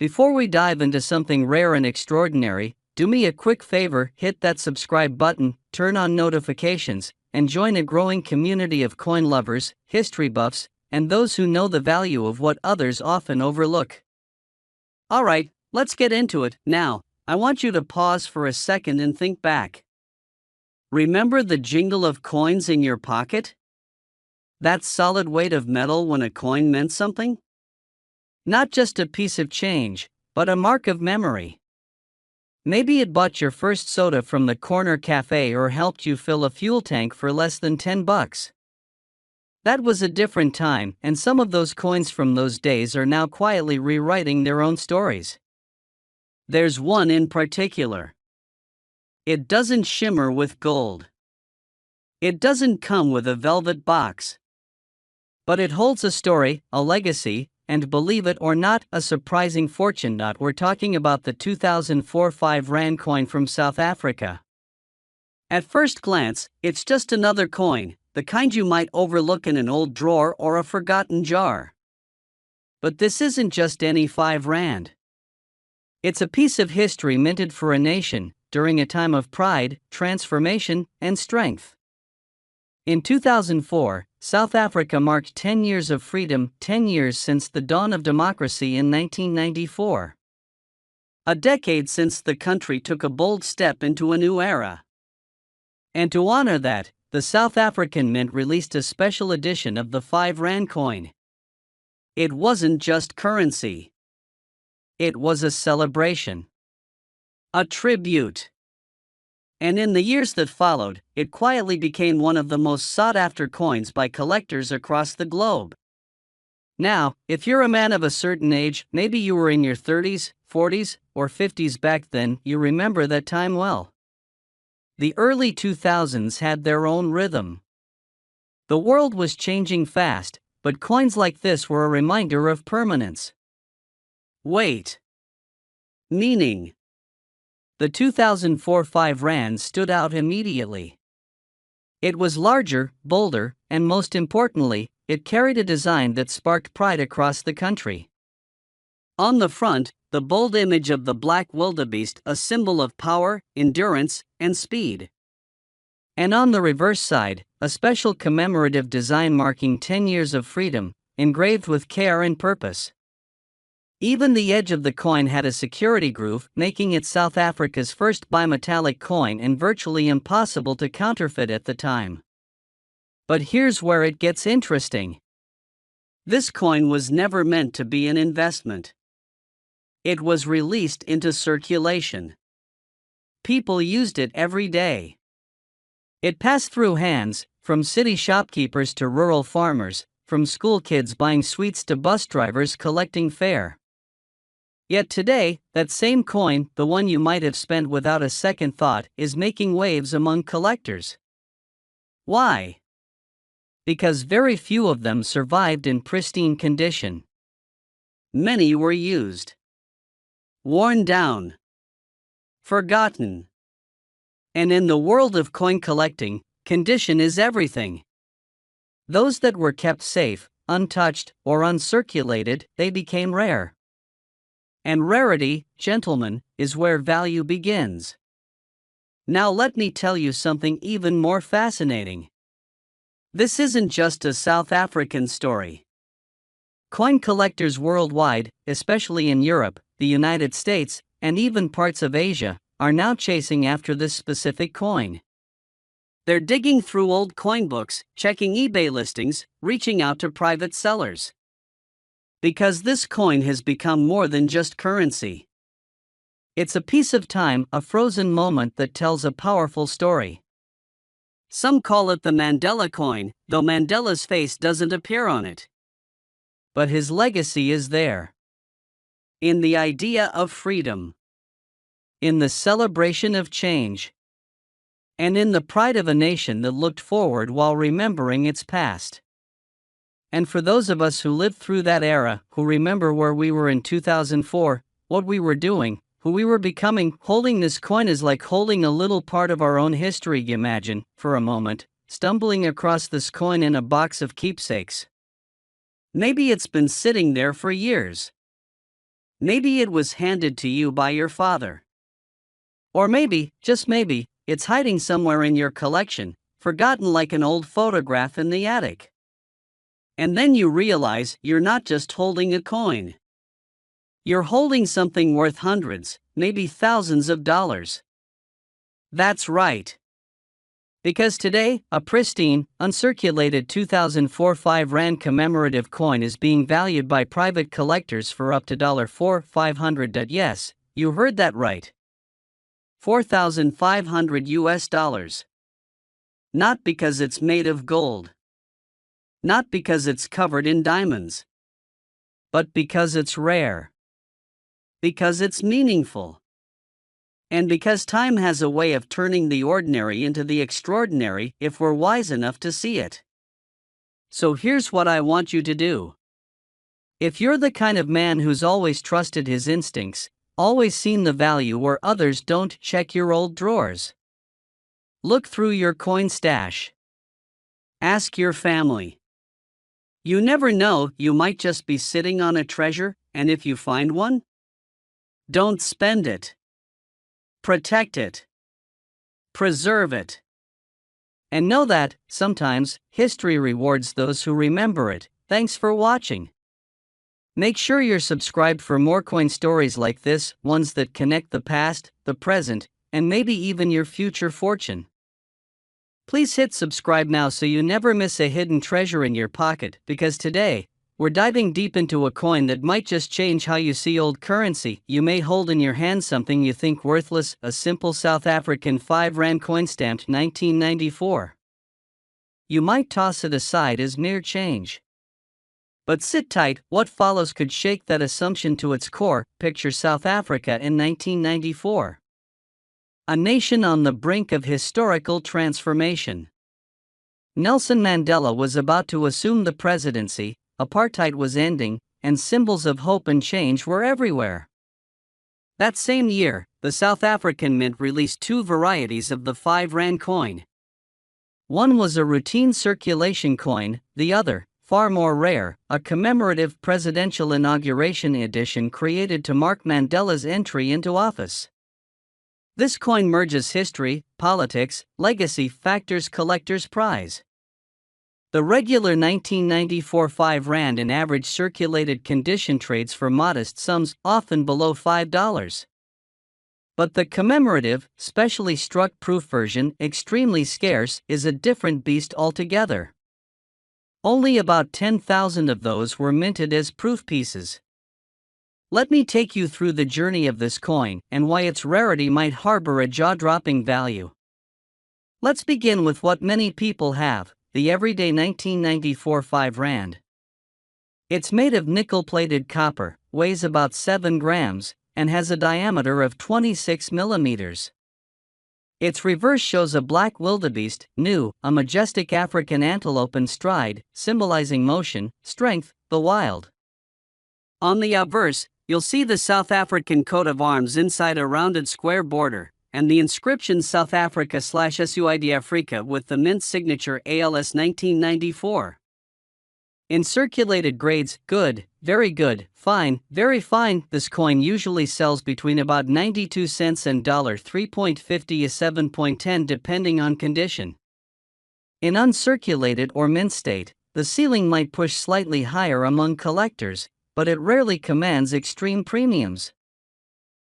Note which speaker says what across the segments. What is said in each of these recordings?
Speaker 1: Before we dive into something rare and extraordinary, do me a quick favor, hit that subscribe button, turn on notifications, and join a growing community of coin lovers, history buffs, and those who know the value of what others often overlook. Alright, let's get into it. Now, I want you to pause for a second and think back. Remember the jingle of coins in your pocket? That solid weight of metal when a coin meant something? Not just a piece of change, but a mark of memory. Maybe it bought your first soda from the corner cafe or helped you fill a fuel tank for less than $10. That was a different time, and some of those coins from those days are now quietly rewriting their own stories. There's one in particular. It doesn't shimmer with gold. It doesn't come with a velvet box. But it holds a story, a legacy, and believe it or not, a surprising fortune. We're talking about the 2004 5 Rand coin from South Africa. At first glance, it's just another coin, the kind you might overlook in an old drawer or a forgotten jar. But this isn't just any 5 Rand. It's a piece of history minted for a nation, during a time of pride, transformation, and strength. In 2004, South Africa marked 10 years of freedom, 10 years since the dawn of democracy in 1994. A decade since the country took a bold step into a new era. And to honor that, the South African Mint released a special edition of the 5 Rand coin. It wasn't just currency. It was a celebration. A tribute. And in the years that followed, it quietly became one of the most sought-after coins by collectors across the globe. Now, if you're a man of a certain age, maybe you were in your 30s, 40s, or 50s back then, you remember that time well. The early 2000s had their own rhythm. The world was changing fast, but coins like this were a reminder of permanence. Weight. Meaning. The 2004 5 Rand stood out immediately. It was larger, bolder, and most importantly, it carried a design that sparked pride across the country. On the front, the bold image of the black wildebeest, a symbol of power, endurance, and speed. And on the reverse side, a special commemorative design marking 10 years of freedom, engraved with care and purpose. Even the edge of the coin had a security groove, making it South Africa's first bimetallic coin and virtually impossible to counterfeit at the time. But here's where it gets interesting. This coin was never meant to be an investment. It was released into circulation. People used it every day. It passed through hands, from city shopkeepers to rural farmers, from school kids buying sweets to bus drivers collecting fare. Yet today, that same coin, the one you might have spent without a second thought, is making waves among collectors. Why? Because very few of them survived in pristine condition. Many were used, worn down, forgotten. And in the world of coin collecting, condition is everything. Those that were kept safe, untouched, or uncirculated, they became rare. And rarity, gentlemen, is where value begins. Now let me tell you something even more fascinating. This isn't just a South African story. Coin collectors worldwide, especially in Europe, the United States, and even parts of Asia, are now chasing after this specific coin. They're digging through old coin books, checking eBay listings, reaching out to private sellers. Because this coin has become more than just currency. It's a piece of time, a frozen moment that tells a powerful story. Some call it the Mandela coin, though Mandela's face doesn't appear on it. But his legacy is there. In the idea of freedom. In the celebration of change. And in the pride of a nation that looked forward while remembering its past. And for those of us who lived through that era, who remember where we were in 2004, what we were doing, who we were becoming, holding this coin is like holding a little part of our own history. Imagine, for a moment, stumbling across this coin in a box of keepsakes. Maybe it's been sitting there for years. Maybe it was handed to you by your father. Or maybe, just maybe, it's hiding somewhere in your collection, forgotten like an old photograph in the attic. And then you realize you're not just holding a coin. You're holding something worth hundreds, maybe thousands of dollars. That's right. Because today, a pristine, uncirculated 2004 5 Rand commemorative coin is being valued by private collectors for up to $4,500. Yes, you heard that right. $4,500. Not because it's made of gold. Not because it's covered in diamonds. But because it's rare. Because it's meaningful. And because time has a way of turning the ordinary into the extraordinary if we're wise enough to see it. So here's what I want you to do. If you're the kind of man who's always trusted his instincts, always seen the value where others don't, check your old drawers. Look through your coin stash. Ask your family. You never know, you might just be sitting on a treasure, and if you find one, don't spend it. Protect it. Preserve it. And know that, sometimes, history rewards those who remember it. Thanks for watching. Make sure you're subscribed for more coin stories like this, ones that connect the past, the present, and maybe even your future fortune. Please hit subscribe now so you never miss a hidden treasure in your pocket, because today, we're diving deep into a coin that might just change how you see old currency. You may hold in your hand something you think worthless, a simple South African 5 Rand coin stamped 1994. You might toss it aside as mere change. But sit tight, what follows could shake that assumption to its core. Picture South Africa in 1994. A nation on the brink of historical transformation. Nelson Mandela was about to assume the presidency, apartheid was ending, and symbols of hope and change were everywhere. That same year, the South African Mint released two varieties of the 5 Rand coin. One was a routine circulation coin, the other, far more rare, a commemorative presidential inauguration edition created to mark Mandela's entry into office. This coin merges history, politics, legacy factors, collector's prize. The regular 1994 5 Rand in average circulated condition trades for modest sums, often below $5. But the commemorative, specially struck proof version, extremely scarce, is a different beast altogether. Only about 10,000 of those were minted as proof pieces. Let me take you through the journey of this coin and why its rarity might harbor a jaw-dropping value. Let's begin with what many people have, the everyday 1994 5 Rand. It's made of nickel-plated copper, weighs about 7 grams, and has a diameter of 26 millimeters. Its reverse shows a black wildebeest, new, a majestic African antelope in stride, symbolizing motion, strength, the wild. On the obverse, you'll see the South African coat of arms inside a rounded square border, and the inscription South Africa/SUID Africa with the mint signature ALS 1994. In circulated grades, good, very good, fine, very fine, this coin usually sells between about 92 cents and $3.50 to $7.10 depending on condition. In uncirculated or mint state, the ceiling might push slightly higher among collectors, but it rarely commands extreme premiums.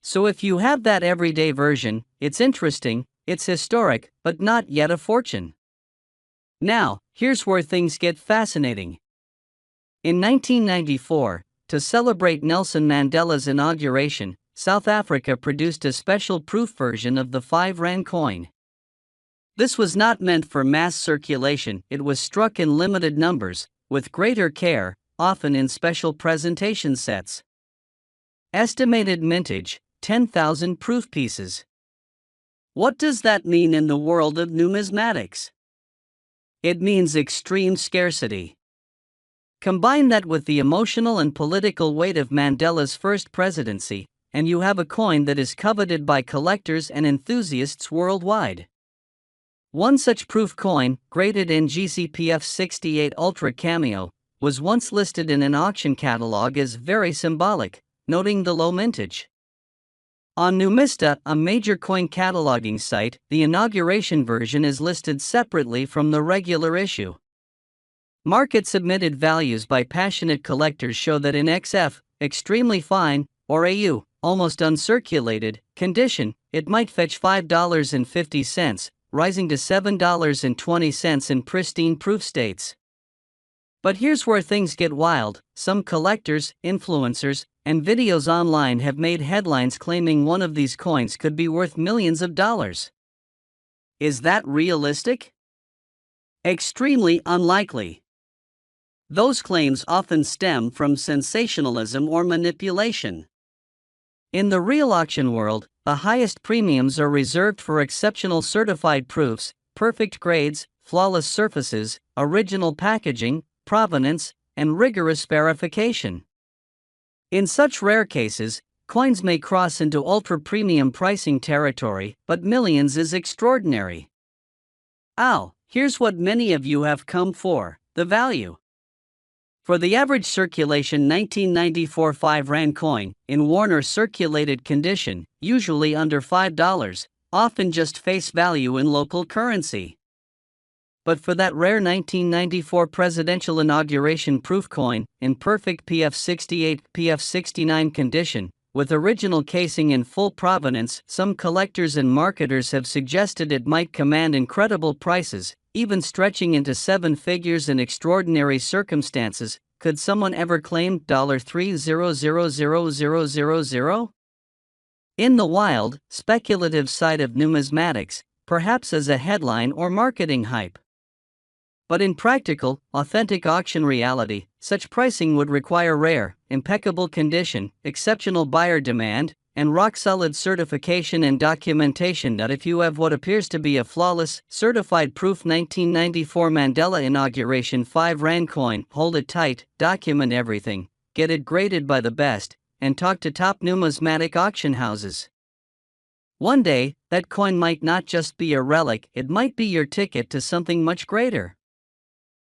Speaker 1: So if you have that everyday version, it's interesting, it's historic, but not yet a fortune. Now, here's where things get fascinating. In 1994, to celebrate Nelson Mandela's inauguration, South Africa produced a special proof version of the 5 Rand coin. This was not meant for mass circulation, it was struck in limited numbers, with greater care, often in special presentation sets. Estimated mintage, 10,000 proof pieces. What does that mean in the world of numismatics? It means extreme scarcity. Combine that with the emotional and political weight of Mandela's first presidency, and you have a coin that is coveted by collectors and enthusiasts worldwide. One such proof coin, graded in GCPF 68 Ultra Cameo, was once listed in an auction catalog as very symbolic, noting the low mintage. On Numista, a major coin cataloging site, the inauguration version is listed separately from the regular issue. Market-submitted values by passionate collectors show that in XF, extremely fine, or AU, almost uncirculated, condition, it might fetch $5.50, rising to $7.20 in pristine proof states. But here's where things get wild. Some collectors, influencers, and videos online have made headlines claiming one of these coins could be worth millions of dollars. Is that realistic? Extremely unlikely. Those claims often stem from sensationalism or manipulation. In the real auction world, the highest premiums are reserved for exceptional certified proofs, perfect grades, flawless surfaces, original packaging, provenance, and rigorous verification. In such rare cases, coins may cross into ultra-premium pricing territory, but millions is extraordinary. Here's what many of you have come for: the value. For the average circulation 1994 5 Rand coin, in worn or circulated condition, usually under $5, often just face value in local currency. But for that rare 1994 presidential inauguration proof coin, in perfect PF68, PF69 condition, with original casing in full provenance, some collectors and marketers have suggested it might command incredible prices, even stretching into seven figures in extraordinary circumstances. Could someone ever claim $300,000? In the wild, speculative side of numismatics, perhaps as a headline or marketing hype. But in practical, authentic auction reality, such pricing would require rare, impeccable condition, exceptional buyer demand, and rock-solid certification and documentation. That if you have what appears to be a flawless, certified proof 1994 Mandela inauguration 5 Rand coin, hold it tight, document everything, get it graded by the best, and talk to top numismatic auction houses. One day, that coin might not just be a relic, it might be your ticket to something much greater.